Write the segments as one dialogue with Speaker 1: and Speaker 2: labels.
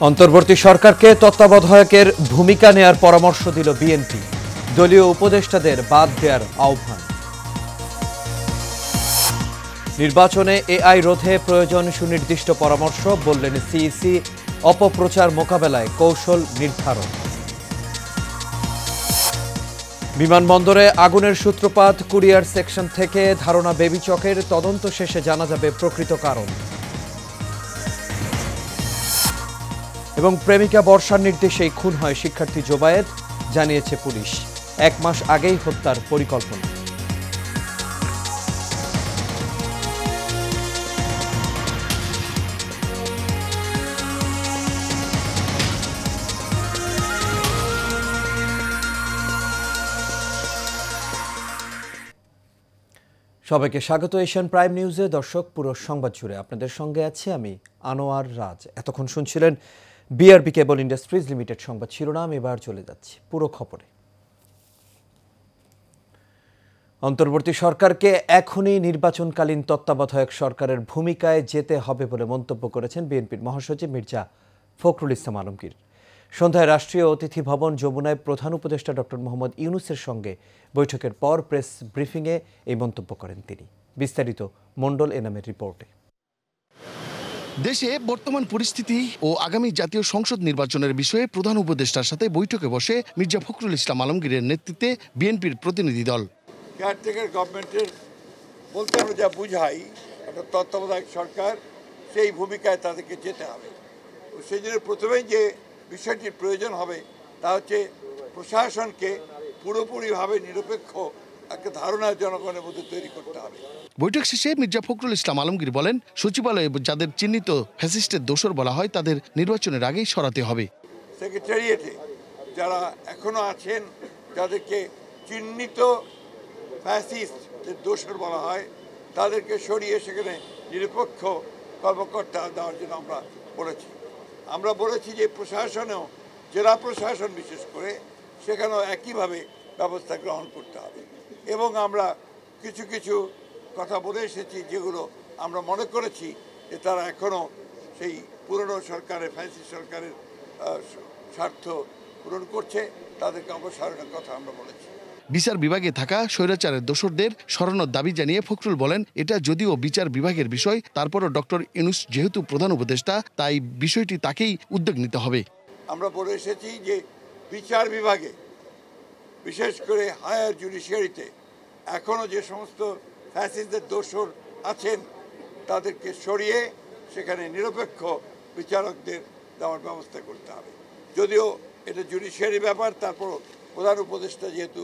Speaker 1: অন্তর্বর্তী সরকারকে তত্ত্বাবধায়কের ভূমিকা নেয়ার পরামর্শ দিল বিএনপি। দলীয় উপদেষ্টাদের বাদ দেওয়ার আহ্বান। নির্বাচনে এআই রোধে প্রয়োজন সুনির্দিষ্ট পরামর্শ, বললেন সিইসি। অপপ্রচার মোকাবেলায় কৌশল নির্ধারণ। বিমানবন্দরে আগুনের সূত্রপাত কুরিয়ার সেকশন থেকে, ধারণা বেবিচকের। তদন্ত শেষে জানা যাবে প্রকৃত কারণ। এবং প্রেমিকা বর্ষার নির্দেশেই খুন হয় শিক্ষার্থী জোবায়েদ, জানিয়েছে পুলিশ। 1 মাস আগেই হত্যার পরিকল্পনা। সবাইকে স্বাগত এশিয়ান প্রাইম নিউজে। দর্শক, পুরো সংবাদ জুড়ে আপনাদের সঙ্গে আছি আমি আনোয়ার রাজ। এতক্ষণ শুনছিলেন বিআরবি কেবল ইন্ডাস্ট্রিজ লিমিটেড সংবাদ শিরোনাম। এবার চলে যাচ্ছি পুরো খবরে। অন্তর্বর্তী সরকারকে এখনই নির্বাচনকালীন তত্ত্বাবধায়ক সরকারের ভূমিকায় যেতে হবে বলে মন্তব্য করেছেন বিএনপির মহাসচিব মির্জা ফখরুল ইসলাম আলমগীর। সন্ধ্যায় রাষ্ট্রীয় অতিথি ভবন যমুনায় প্রধান উপদেষ্টা ডক্টর মোহাম্মদ ইউনূসের সঙ্গে বৈঠকের পর প্রেস ব্রিফিংয়ে এই মন্তব্য করেন তিনি। বিস্তারিত মণ্ডল এনামের রিপোর্টে।
Speaker 2: দেশে বর্তমান পরিস্থিতি ও আগামী জাতীয় সংসদ নির্বাচনের বিষয়ে প্রধান উপদেষ্টার সাথে বৈঠকে বসে মির্জা ফখরুল ইসলাম আলমগীরের নেতৃত্বে বিএনপির প্রতিনিধি দল।
Speaker 3: কেয়ারটেকার গভর্নমেন্টের বলতে আমরা যা বুঝাই, একটা তত্ত্বাবধায়ক সরকার, সেই ভূমিকায় তাদেরকে যেতে হবে। সেই জন্য প্রথমেই যে বিষয়টির প্রয়োজন হবে তা হচ্ছে প্রশাসনকে পুরোপুরিভাবে নিরপেক্ষ একটা ধারণা জনগণের মধ্যে তৈরি করতে হবে।
Speaker 2: বৈঠক শেষে মির্জা ফখরুল ইসলাম আলমগীর বলেন, সচিবালয়ে যাদের চিহ্নিত ফ্যাসিস্টের দোসর বলা হয় তাদের নির্বাচনের আগেই সরাতে হবে।
Speaker 3: সেক্রেটারিয়েটে যারা এখনো আছেন, যাদেরকে চিহ্নিত ফ্যাসিস্টের দোসর বলা হয়, তাদেরকে সরিয়ে সেখানে নিরপেক্ষ কর্মকর্তা দেওয়ার জন্য আমরা বলেছি যে প্রশাসনেও, জেলা প্রশাসন বিশেষ করে, সেখানেও একইভাবে ব্যবস্থা গ্রহণ করতে হবে। এবং আমরা কিছু কিছু কথা বলে এসেছি যেগুলো আমরা মনে করেছি যে তারা এখনও সেই পুরনো সরকারের, ফ্যাসিস্ট সরকারের স্বার্থ পূরণ করছে, তাদেরকে অপসারণের কথা আমরা বলেছি।
Speaker 2: বিচার বিভাগে থাকা স্বৈরাচারের দোসরদের সরানোর দাবি জানিয়ে ফখরুল বলেন, এটা যদিও বিচার বিভাগের বিষয়, তারপরও ডক্টর ইউনূস যেহেতু প্রধান উপদেষ্টা, তাই বিষয়টি তাকেই উদ্যোগ নিতে হবে।
Speaker 3: আমরা বলে এসেছি যে বিচার বিভাগে, বিশেষ করে হায়ার জুডিশিয়ারিতে এখনও যে সমস্ত ফ্যাসিস্টদের দোসর আছেন তাদেরকে সরিয়ে সেখানে নিরপেক্ষ বিচারকদের দেওয়ার ব্যবস্থা করতে হবে। যদিও এটা জুডিশিয়ারি ব্যাপার, তারপর প্রধান উপদেষ্টা যেহেতু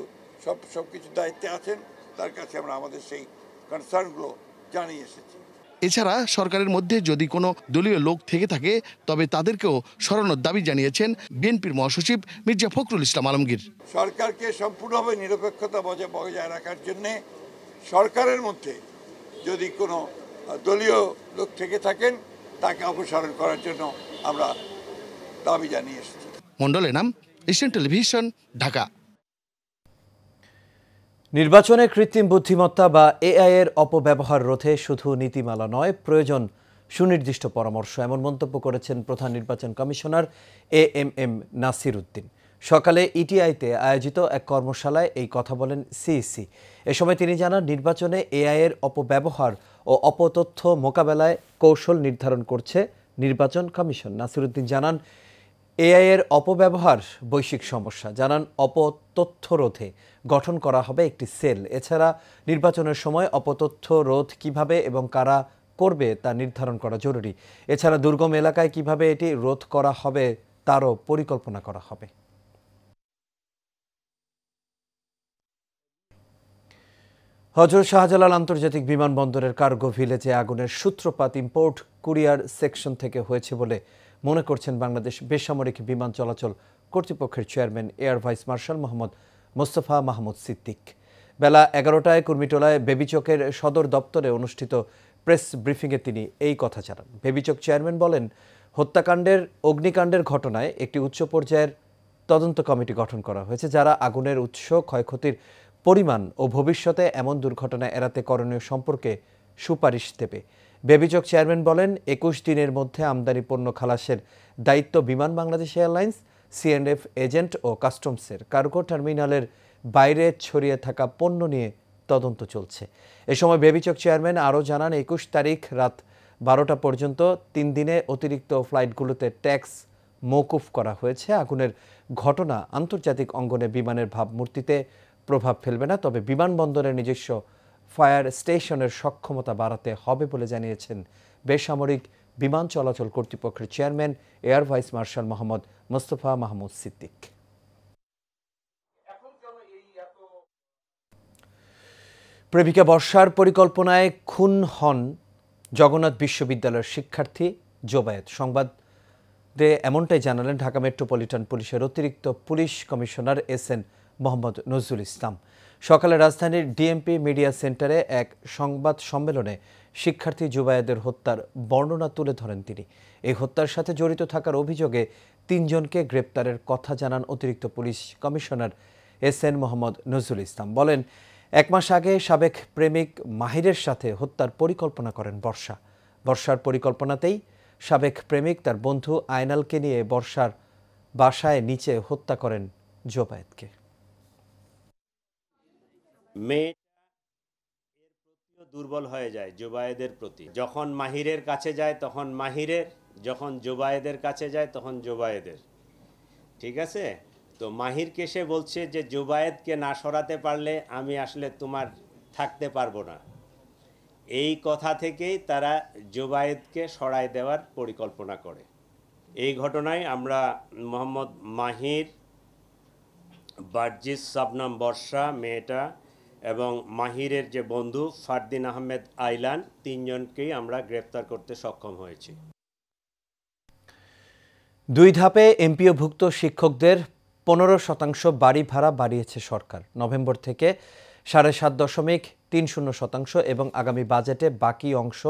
Speaker 3: সব কিছু দায়িত্বে আছেন, তার কাছে আমরা আমাদের সেই কনসার্নগুলো জানিয়ে এসেছি।
Speaker 2: এছাড়া সরকারের মধ্যে যদি কোনো দলীয় লোক থেকে থাকে তবে তাদেরকেও সরানোর দাবি জানিয়েছেন বিএনপির মহাসচিব মির্জা ফখরুল ইসলাম আলমগীর।
Speaker 3: সরকারকে সম্পূর্ণভাবে নিরপেক্ষতা বজায় রাখার জন্যে সরকারের মধ্যে যদি কোনো দলীয় লোক থেকে থাকেন তাকে অপসারণ করার জন্য আমরা দাবি জানিয়ে এসেছি।
Speaker 2: মণ্ডল এনাম, এশিয়ান টেলিভিশন, ঢাকা।
Speaker 1: নির্বাচনে কৃত্রিম বুদ্ধিমত্তা বা এআই এর অপব্যবহার রোধে শুধু নীতিমালা নয়, প্রয়োজন সুনির্দিষ্ট পরামর্শ, এমন মন্তব্য করেছেন প্রধান নির্বাচন কমিশনার এএমএম নাসির উদ্দিন। সকালে ইটিআইতে আয়োজিত এক কর্মশালায় এই কথা বলেন সিইসি। এ সময় তিনি জানান, নির্বাচনে এআই এর অপব্যবহার ও অপতথ্য মোকাবেলায় কৌশল নির্ধারণ করছে নির্বাচন কমিশন। নাসির উদ্দিন জানান, এআই এর অপব্যবহার বৈশ্বিক সমস্যা। জানান, অপতথ্য রোধে গঠন করা হবে একটি সেল। এছাড়া নির্বাচনের সময় অপতথ্য রোধ কিভাবে এবং কারা করবে তা নির্ধারণ করা জরুরি। এছাড়া দুর্গম এলাকায় কিভাবে এটি রোধ করা হবে তারও পরিকল্পনা করা হবে। হযরত শাহজালাল আন্তর্জাতিক বিমানবন্দরের কার্গো ভিলেজে আগুনের সূত্রপাত ইম্পোর্ট কুরিয়ার সেকশন থেকে হয়েছে বলে মনে করছেন বাংলাদেশ বেসামরিক বিমান চলাচল কর্তৃপক্ষের chairman air vice marshal Mohammad Mostafa Mahmud Siddique. বেলা 11টায় কুর্মিটোলায় বেবিচকের সদর দপ্তরে অনুষ্ঠিত প্রেস ব্রিফিংয়ে তিনি এই কথা জানান। বেবিচক চেয়ারম্যান বলেন, হত্যাকাণ্ডের, অগ্নিকাণ্ডের ঘটনায় একটি উচ্চ পর্যায়ের তদন্ত কমিটি গঠন করা হয়েছে, যারা আগুনের উৎস, ক্ষয়ক্ষতির পরিমাণ ও ভবিষ্যতে এমন দুর্ঘটনা এড়াতে করণীয় সম্পর্কে সুপারিশ দেবে। বেবিচক চেয়ারম্যান বলেন ২১ দিনের মধ্যে আমদানি পণ্য খালাসের দায়িত্ব বিমান বাংলাদেশ এয়ারলাইন্স, সিএন্ডএফ এজেন্ট ও কাস্টমসের। কার্গো টার্মিনালের বাইরে ছড়িয়ে থাকা পণ্য নিয়ে তদন্ত চলছে। এ সময় বেবিচক চেয়ারম্যান আরও জানান ২১ তারিখ রাত ১২টা পর্যন্ত ৩ দিনে অতিরিক্ত ফ্লাইটগুলোতে ট্যাক্স মওকুফ করা হয়েছে। আগুনের ঘটনা আন্তর্জাতিক অঙ্গনে বিমানের ভাবমূর্তিতে প্রভাব ফেলবে না, তবে বিমানবন্দরের নিজস্ব ফায়ার স্টেশনের সক্ষমতা বাড়াতে হবে বলে জানিয়েছেন বেসামরিক বিমান চলাচল কর্তৃপক্ষের chairman air vice marshal Mohammad Mostafa Mahmud Siddique. প্রেমিকা বর্ষার পরিকল্পনায় খুন হন জগন্নাথ বিশ্ববিদ্যালয়ের শিক্ষার্থী জোবায়েত। সংবাদে এমনটাই জানালেন ঢাকা মেট্রোপলিটন পুলিশের অতিরিক্ত police commissioner SN Mohammad Nazrul Islam. সকালে রাজধানীর ডিএমপি মিডিয়া সেন্টারে এক সংবাদ সম্মেলনে শিক্ষার্থী জোবায়েতের হত্যার বর্ণনা তুলে ধরেন তিনি। এই হত্যার সাথে জড়িত থাকার অভিযোগে ৩ জনকে গ্রেপ্তারের কথা জানান অতিরিক্ত police commissioner SN Mohammad Nazrul Islam. বলেন, ১ মাস আগে সাবেক প্রেমিক মাহিরের সাথে হত্যার পরিকল্পনা করেন বর্ষা। বর্ষার পরিকল্পনাতেই সাবেক প্রেমিক তার বন্ধু আয়নালকে নিয়ে বর্ষার বাসায় নিচে হত্যা করেন জোবায়েতকে।
Speaker 4: মেয়ে দুর্বল হয়ে যায় জোবায়েদের প্রতি। যখন মাহিরের কাছে যায় তখন মাহিরের, যখন জোবায়েদের কাছে যায় তখন জোবায়েদের। ঠিক আছে, তো মাহিরকে সে বলছে যে জোবায়েদকে না সরাতে পারলে আমি আসলে তোমার থাকতে পারবো না। এই কথা থেকেই তারা জোবায়েদকে সরায় দেওয়ার পরিকল্পনা করে। এই ঘটনায় আমরা মোহাম্মদ মাহির, বার্জিস শাবনাম বর্ষা মেয়েটা এবং মাহিরের যে বন্ধু ফারদিন আহমেদ আইলান, ৩ জনকেই আমরা গ্রেপ্তার করতে সক্ষম হয়েছি।
Speaker 1: ২ ধাপে এমপিওভুক্ত শিক্ষকদের ১৫% বাড়ি ভাড়া বাড়িয়েছে সরকার। নভেম্বর থেকে ৭.৩০% এবং আগামী বাজেটে বাকি অংশ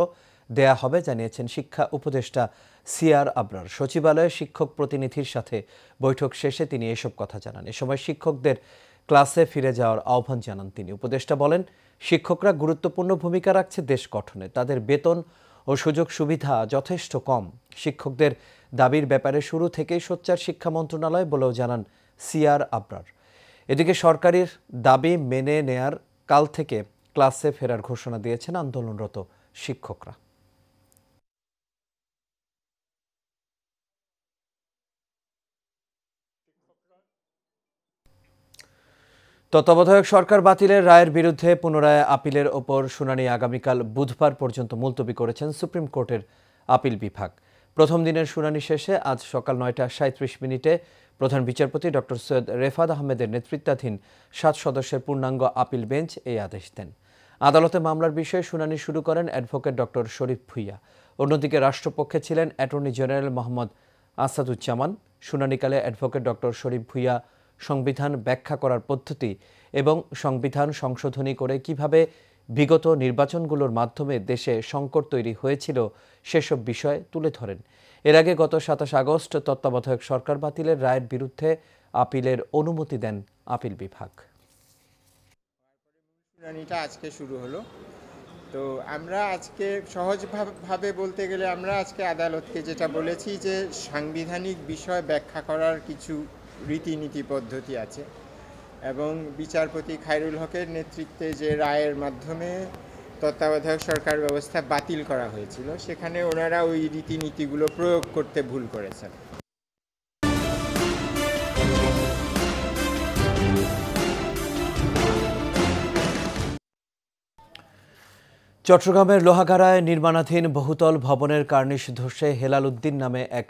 Speaker 1: দেয়া হবে জানিয়েছেন শিক্ষা উপদেষ্টা সিআর আবরার। সচিবালয়ে শিক্ষক প্রতিনিধির সাথে বৈঠক শেষে তিনি এসব কথা জানান। এ সময় শিক্ষকদের ক্লাসে ফিরে যাওয়ার আহ্বান জানান তিনি। উপদেষ্টা বলেন, শিক্ষকরা গুরুত্বপূর্ণ ভূমিকা রাখছে দেশ গঠনে। তাদের বেতন ও সুযোগ সুবিধা যথেষ্ট কম। শিক্ষকদের দাবির ব্যাপারে শুরু থেকেই সোচ্চার শিক্ষা মন্ত্রণালয় বলেও জানান সিআর আবরার। এদিকে সরকারের দাবি মেনে নেয়ার কাল থেকে ক্লাসে ফেরার ঘোষণা দিয়েছেন আন্দোলনরত শিক্ষকরা। তত্ত্বাবধায়ক সরকার বাতিলের রায়ের বিরুদ্ধে পুনরায় আপিলের ওপর শুনানি আগামীকাল বুধবার পর্যন্ত মুলতবি করেছেন সুপ্রিম কোর্টের আপিল বিভাগ। প্রথম দিনের শুনানি শেষে আজ সকাল ৯টা ৩৭ মিনিটে প্রধান বিচারপতি ডক্টর সৈয়দ রেফাত আহমেদের নেতৃত্বাধীন ৭ সদস্যের পূর্ণাঙ্গ আপিল বেঞ্চ এই আদেশ দেন। আদালতে মামলার বিষয়ে শুনানি শুরু করেন অ্যাডভোকেট ডক্টর শরীফ ভুইয়া। অন্যদিকে রাষ্ট্রপক্ষে ছিলেন অ্যাটর্নি জেনারেল মোহাম্মদ আসাদুজ্জামান। শুনানিকালে অ্যাডভোকেট ডক্টর শরীফ ভুইয়া সংবিধান ব্যাখ্যা করার পদ্ধতি এবং সংবিধান সংশোধনী করে কিভাবে বিগত নির্বাচনগুলোর মাধ্যমে দেশে সংকট তৈরি হয়েছিল সেসব বিষয় তুলে ধরেন। এর আগে গত ২৭ আগস্ট তত্ত্বাবধায়ক সরকার বাতিলের রায়ের বিরুদ্ধে আপিলের অনুমতি দেন আপিল বিভাগ।
Speaker 5: শুনানিটা আজকে শুরু হলো। তো আমরা আজকে সহজভাবে বলতে গেলে আমরা আজকে আদালতকে যেটা বলেছি যে সাংবিধানিক বিষয় ব্যাখ্যা করার কিছু রীতিনীতি পদ্ধতি আছে এবং বিচারপতি খায়রুল হকের নেতৃত্বে যে রায়ের মাধ্যমে তত্ত্বাবধায়ক সরকার ব্যবস্থা বাতিল করা হয়েছিল সেখানে ওনারা ওই রীতিনীতিগুলো প্রয়োগ করতে ভুল করেছেন।
Speaker 1: চট্টগ্রামের লোহাগাড়ায় নির্মাণাধীন বহুতল ভবনের কার্নিশ ধসে হেলাল উদ্দিন নামে এক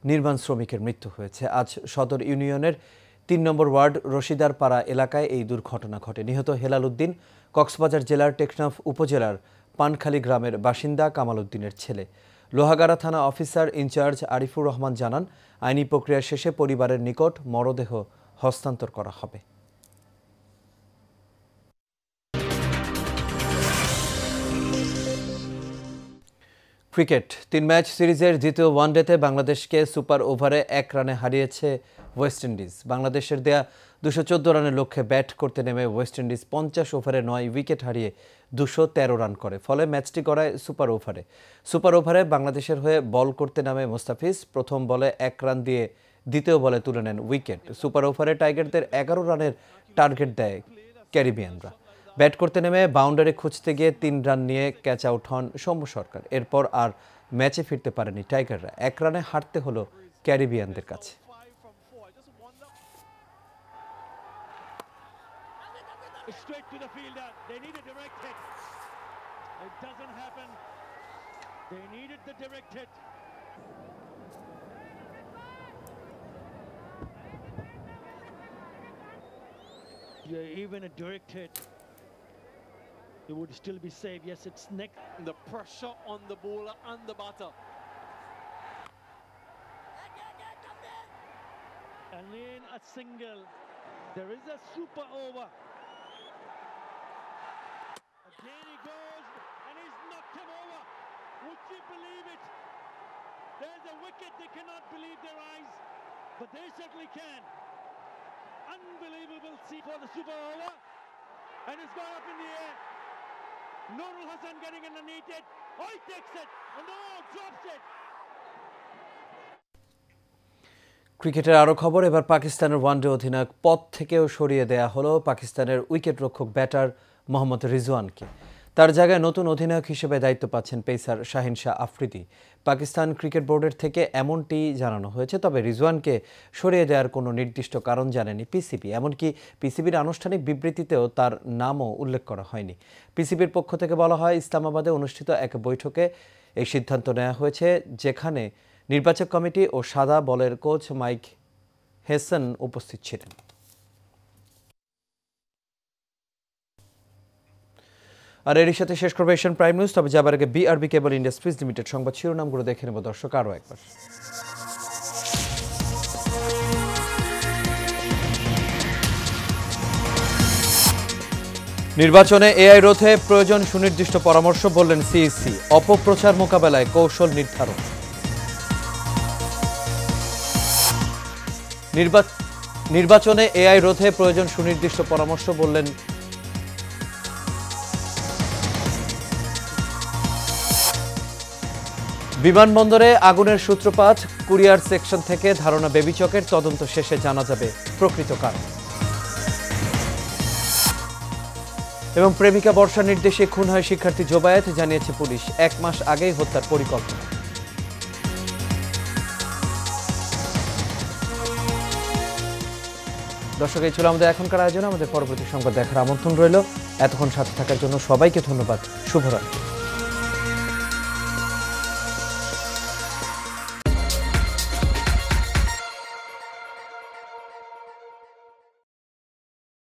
Speaker 1: নির্মাণ শ্রমিকের মৃত্যু হয়েছে। আজ সদর ইউনিয়নের ৩ নম্বর ওয়ার্ড রশিদারপাড়া এলাকায় এই দুর্ঘটনা ঘটে। নিহত হেলাল উদ্দিন কক্সবাজার জেলার টেকনাফ উপজেলার পানখালী গ্রামের বাসিন্দা কামাল উদ্দিনের ছেলে। লোহাগাড়া থানা অফিসার ইনচার্জ আরিফুর রহমান জানান, আইনি প্রক্রিয়া শেষে পরিবারের নিকট মরদেহ হস্তান্তর করা হবে। ক্রিকেট 3 ম্যাচ সিরিজের দ্বিতীয় ওয়ানডেতে বাংলাদেশকে সুপার ওভারে 1 রানে হারিয়েছে ওয়েস্ট ইন্ডিজ। বাংলাদেশের দেয়া 214 রানের লক্ষ্যে ব্যাট করতে নেমে ওয়েস্ট ইন্ডিজ 50 ওভারে 9 উইকেট হারিয়ে 213 রান করে, ফলে ম্যাচটি গড়ায় সুপার ওভারে। সুপার ওভারে বাংলাদেশের হয়ে বল করতে নামে মোস্তাফিজ প্রথম বলে 1 রান দিয়ে দ্বিতীয় বলে তুলে নেন উইকেট। সুপার ওভারে টাইগারদের 11 রানের টার্গেট দেয় ক্যারিবিয়ানরা। ব্যাট করতে নেমে বাউন্ডারি খুঁজতে গিয়ে 3 রান নিয়ে ক্যাচ আউট হন সৌম্য সরকার। এরপর আর ম্যাচে ফিরতে পারেনি টাইগাররা। 1 রানে হারতে হলো ক্যারিবিয়ানদের কাছে।
Speaker 6: Even a direct hit, it would still be safe. Yes, it's next.
Speaker 7: The pressure on the bowler and the batter.
Speaker 6: And in a single, there is a super over. Again he goes, and he's knocked him over. Would you believe it? There's a wicket. They cannot believe their eyes, but they certainly can. Unbelievable see for the super over, and it's gone up in the air. Nurul Hassan getting underneath it. Oh, he takes it, and drops it.
Speaker 1: ক্রিকেটের আরও খবর। এবার পাকিস্তানের one day অধিনায়ক পদ থেকেও সরিয়ে দেয়া হলো পাকিস্তানের উইকেট রক্ষক ব্যাটার মোহাম্মদ রিজওয়ানকে। তার জায়গায় নতুন অধিনায়ক হিসেবে দায়িত্ব পাচ্ছেন পেসার শাহিন শাহ আফ্রিদি। পাকিস্তান ক্রিকেট বোর্ডের থেকে এমনটি জানানো হয়েছে, তবে রিজওয়ানকে সরিয়ে দেওয়ার কোনো নির্দিষ্ট কারণ জানেনি পিসিবি। এমনকি পিসিবির আনুষ্ঠানিক বিবৃতিতেও তার নামও উল্লেখ করা হয়নি। পিসিবির পক্ষ থেকে বলা হয়, ইসলামাবাদে অনুষ্ঠিত এক বৈঠকে এই সিদ্ধান্ত নেওয়া হয়েছে, যেখানে নির্বাচক কমিটি ও সাদা বলের কোচ মাইক হেসন উপস্থিত ছিলেন। আর এরই সাথে শেষ করবো এশিয়ান প্রাইম নিউজ। তবে যাবার আগে বিআরবি কেবল ইন্ডাস্ট্রিজ লিমিটেড সংবাদ শিরোনামগুলো দেখে নেব দর্শক আরও একবার। নির্বাচনে এআই রোধে প্রয়োজন সুনির্দিষ্ট পরামর্শ, বললেন সিইসি। অপপ্রচার মোকাবেলায় কৌশল নির্ধারণ। নির্বাচনে এআই রোধে প্রয়োজন সুনির্দিষ্ট পরামর্শ, বললেন বিমানবন্দরে আগুনের সূত্রপাত কুরিয়ার সেকশন থেকে ধারণা বেবিচকের, তদন্ত শেষে জানা যাবে প্রকৃত কারণ। এবং প্রেমিকা বর্ষার নির্দেশে খুন হয় শিক্ষার্থী জোবায়েত, জানিয়েছে পুলিশ। 1 মাস আগেই হত্যার পরিকল্পনা। দর্শক, এই ছিল আমাদের এখনকার আয়োজন। আমাদের পরবর্তী সংবাদ দেখার আমন্ত্রণ রইল। এতক্ষণ সাথে থাকার জন্য সবাইকে ধন্যবাদ। শুভরাত্রি।